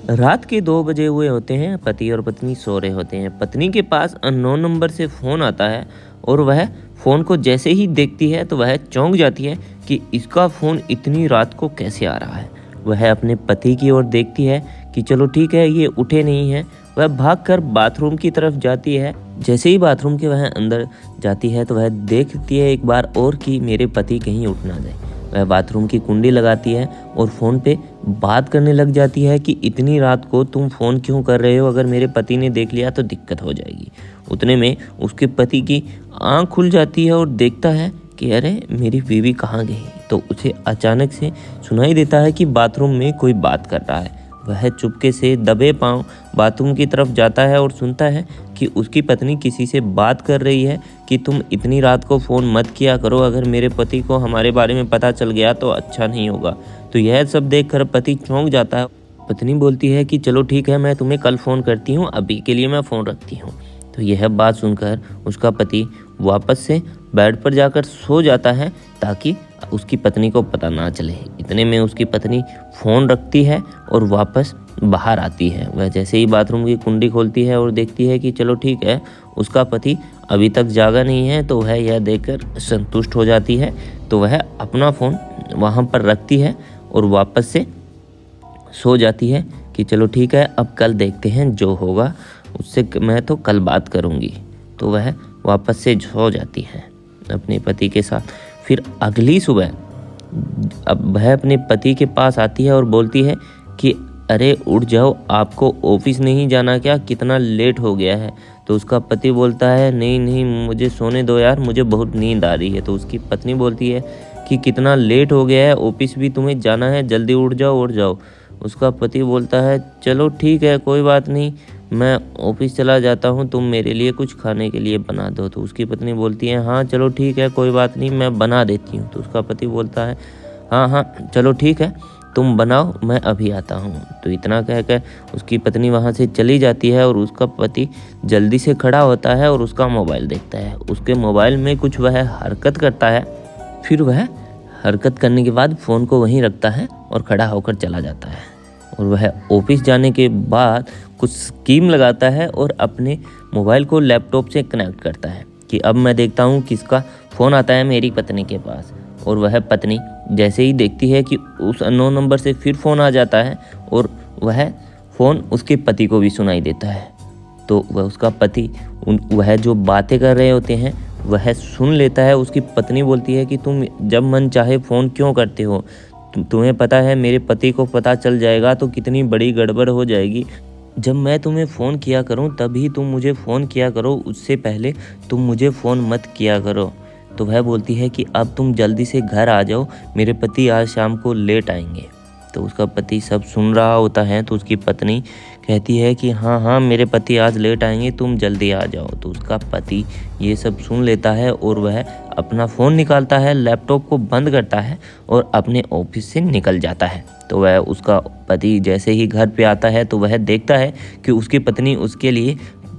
रात के 2 बजे हुए होते हैं। पति और पत्नी सो रहे होते हैं। पत्नी के पास अननोन नंबर से फ़ोन आता है और वह फ़ोन को जैसे ही देखती है तो वह चौंक जाती है कि इसका फ़ोन इतनी रात को कैसे आ रहा है। वह अपने पति की ओर देखती है कि चलो ठीक है, ये उठे नहीं हैं। वह भागकर बाथरूम की तरफ जाती है। जैसे ही बाथरूम के वह अंदर जाती है तो वह देखती है एक बार और कि मेरे पति कहीं उठ ना जाए। वह बाथरूम की कुंडी लगाती है और फ़ोन पे बात करने लग जाती है कि इतनी रात को तुम फ़ोन क्यों कर रहे हो, अगर मेरे पति ने देख लिया तो दिक्कत हो जाएगी। उतने में उसके पति की आँख खुल जाती है और देखता है कि अरे मेरी बीवी कहाँ गई। तो उसे अचानक से सुनाई देता है कि बाथरूम में कोई बात कर रहा है। वह चुपके से दबे पाँव बाथरूम की तरफ जाता है और सुनता है कि उसकी पत्नी किसी से बात कर रही है कि तुम इतनी रात को फ़ोन मत किया करो, अगर मेरे पति को हमारे बारे में पता चल गया तो अच्छा नहीं होगा। तो यह सब देखकर पति चौंक जाता है। पत्नी बोलती है कि चलो ठीक है, मैं तुम्हें कल फ़ोन करती हूँ, अभी के लिए मैं फ़ोन रखती हूँ। तो यह बात सुनकर उसका पति वापस से बेड पर जाकर सो जाता है ताकि उसकी पत्नी को पता ना चले। इतने में उसकी पत्नी फ़ोन रखती है और वापस बाहर आती है। वह जैसे ही बाथरूम की कुंडी खोलती है और देखती है कि चलो ठीक है, उसका पति अभी तक जागा नहीं है, तो वह यह देखकर संतुष्ट हो जाती है। तो वह अपना फ़ोन वहाँ पर रखती है और वापस से सो जाती है कि चलो ठीक है, अब कल देखते हैं जो होगा उससे मैं तो कल बात करूँगी। तो वह वापस से सो जाती है अपने पति के साथ। फिर अगली सुबह अब वह अपने पति के पास आती है और बोलती है कि अरे उठ जाओ, आपको ऑफिस नहीं जाना क्या, कितना लेट हो गया है। तो उसका पति बोलता है नहीं नहीं, मुझे सोने दो यार, मुझे बहुत नींद आ रही है। तो उसकी पत्नी बोलती है कि कितना लेट हो गया है, ऑफिस भी तुम्हें जाना है, जल्दी उठ जाओ। उसका पति बोलता है चलो ठीक है, कोई बात नहीं, मैं ऑफिस चला जाता हूँ, तुम मेरे लिए कुछ खाने के लिए बना दो। तो उसकी पत्नी बोलती है हाँ चलो ठीक है, कोई बात नहीं, मैं बना देती हूँ। तो उसका पति बोलता है हाँ हाँ चलो ठीक है, तुम बनाओ, मैं अभी आता हूँ। तो इतना कहकर उसकी पत्नी वहाँ से चली जाती है और उसका पति जल्दी से खड़ा होता है और उसका मोबाइल देखता है। उसके मोबाइल में कुछ वह हरकत करता है। फिर वह हरकत करने के बाद फ़ोन को वहीं रखता है और खड़ा होकर चला जाता है। और वह ऑफिस जाने के बाद कुछ स्कीम लगाता है और अपने मोबाइल को लैपटॉप से कनेक्ट करता है कि अब मैं देखता हूँ किसका फ़ोन आता है मेरी पत्नी के पास। और वह पत्नी जैसे ही देखती है कि उस अननोन नंबर से फिर फ़ोन आ जाता है और वह फ़ोन उसके पति को भी सुनाई देता है। तो वह उसका पति वह जो बातें कर रहे होते हैं वह सुन लेता है। उसकी पत्नी बोलती है कि तुम जब मन चाहे फ़ोन क्यों करते हो, तुम्हें पता है मेरे पति को पता चल जाएगा तो कितनी बड़ी गड़बड़ हो जाएगी। जब मैं तुम्हें फ़ोन किया करूं तभी तुम मुझे फ़ोन किया करो, उससे पहले तुम मुझे फ़ोन मत किया करो। तो वह बोलती है कि अब तुम जल्दी से घर आ जाओ, मेरे पति आज शाम को लेट आएंगे। तो उसका पति सब सुन रहा होता है। तो उसकी पत्नी कहती है कि हाँ हाँ, मेरे पति आज लेट आएंगे, तुम जल्दी आ जाओ। तो उसका पति ये सब सुन लेता है और वह अपना फ़ोन निकालता है, लैपटॉप को बंद करता है और अपने ऑफिस से निकल जाता है। तो वह उसका पति जैसे ही घर पे आता है तो वह देखता है कि उसकी पत्नी उसके लिए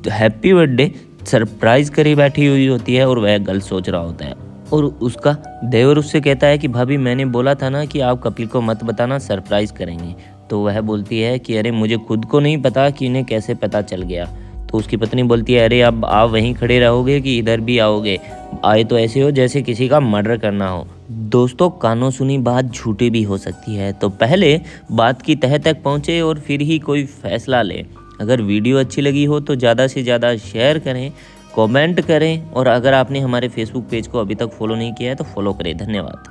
हैप्पी बर्थडे सरप्राइज़ करे बैठी हुई होती है और वह गलत सोच रहा होता है। और उसका देवर उससे कहता है कि भाभी मैंने बोला था ना कि आप कपिल को मत बताना, सरप्राइज़ करेंगे। तो वह बोलती है कि अरे मुझे खुद को नहीं पता कि इन्हें कैसे पता चल गया। तो उसकी पत्नी बोलती है अरे अब आप वहीं खड़े रहोगे कि इधर भी आओगे, आए तो ऐसे हो जैसे किसी का मर्डर करना हो। दोस्तों, कानों सुनी बात झूठी भी हो सकती है, तो पहले बात की तह तक पहुँचे और फिर ही कोई फैसला ले। अगर वीडियो अच्छी लगी हो तो ज़्यादा से ज़्यादा शेयर करें, कमेंट करें और अगर आपने हमारे फेसबुक पेज को अभी तक फॉलो नहीं किया है तो फॉलो करें। धन्यवाद।